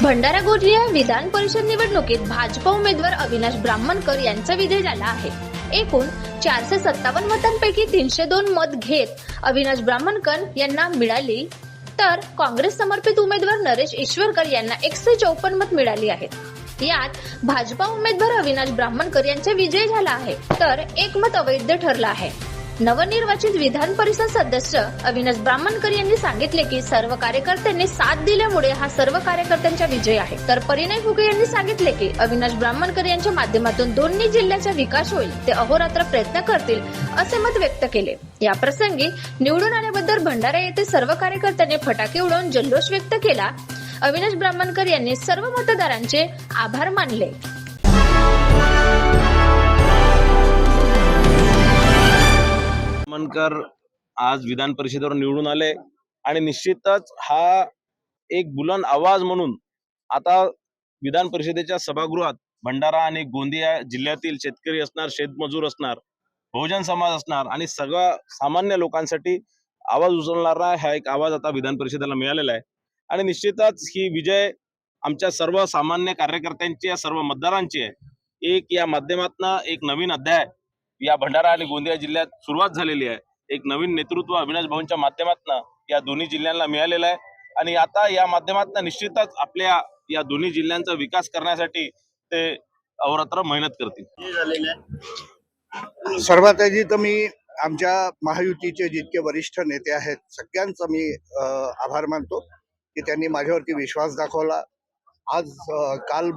भंडारा गोंदिया विधान परिषद निवडणुकीत भाजपा उमेदवार अविनाश ब्राह्मणकर यांचा विजय झाला आहे। एकूण 457 मतांपैकी 302 मत घेत अविनाश ब्राह्मणकर यांना मिळाली, तर काँग्रेस समर्पित उमेदवार नरेश ईश्वरकर यांना 154 मत मिळाली आहेत। यात भाजपा उमेदवार अविनाश ब्राह्मणकर यांचा विजय झाला आहे, तर एक मत अवैध ठरला आहे। नवनिर्वाचित विधान परिषद सदस्य अविनाश ब्राह्मणकर यांनी सांगितले की सर्व कार्यकर्त्यांनी साथ दिल्यामुळे हा सर्व कार्यकर्त्यांचा विजय आहे। तर परिणय फुके यांनी सांगितले की अविनाश ब्राह्मणकर यांच्या माध्यमातून दोन्ही जिल्ह्याचा विकास होईल, ते अहोरात्र प्रयत्न करतील असे मत व्यक्त केले। या प्रसंगी निवडून आल्याबद्दल भंडारा येथे सर्व कार्यकर्त्यांनी फटाके उडवून जल्लोष व्यक्त केला। अविनाश ब्राह्मणकर यांनी सर्व मतदारांचे आभार मानले। ब्राह्मणकर आज विधान परिषदेवर निवडून आले आणि निश्चितच हा एक बुलंद आवाज म्हणून आता विधान परिषदेच्या सभागृहात भंडारा आणि गोंदिया जिल्ह्यातील शेतकरी असणार, शेतमजूर असणार, बहुजन समाज असणार आणि सगळ्या सामान्य लोकांसाठी आवाज उचलणारा हा एक आवाज आता विधान परिषदेला मिळालेला आहे। आणि निश्चितच ही विजय आमच्या सर्व सामान्य कार्यकर्त्यांची, सर्व मतदारांची आहे। एक या माध्यमातून एक नवीन अध्याय या भंडारा आणि गोंदिया जिल्ह्यात सुरुवात झालेली आहे। एक नवीन नेतृत्व अविनाश भाऊंच्या माध्यमातून या दोन्ही जिल्ह्यांना मिळालेलं आहे आणि आता या माध्यमातून निश्चितच आपल्या या दोन्ही जिल्ह्यांचा विकास करण्यासाठी ते अहोरात्र मेहनत करतील। सर्वात आधी तर मी आमच्या महायुतीचे जितके वरिष्ठ नेते आहेत सगळ्यांचा मी आभार मानतो की त्यांनी माझ्यावरती विश्वास दाखवला। आज काल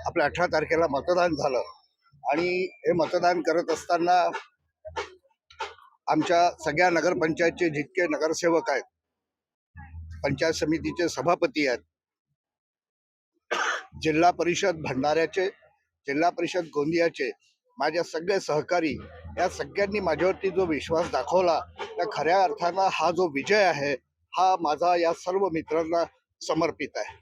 आपल्या 18 तारखेला मतदान झालं आणि हे मतदान करत असताना आमच्या सगळ्या नगरपंचायतचे जितके नगरसेवक आहेत, पंचायत समितीचे सभापती आहेत, जिल्हा परिषद भंडाऱ्याचे, जिल्हा परिषद गोंदियाचे माझ्या सगळे सहकारी, या सगळ्यांनी माझ्यावरती जो विश्वास दाखवला, त्या खऱ्या अर्थानं हा जो विजय आहे हा माझा या सर्व मित्रांना समर्पित आहे।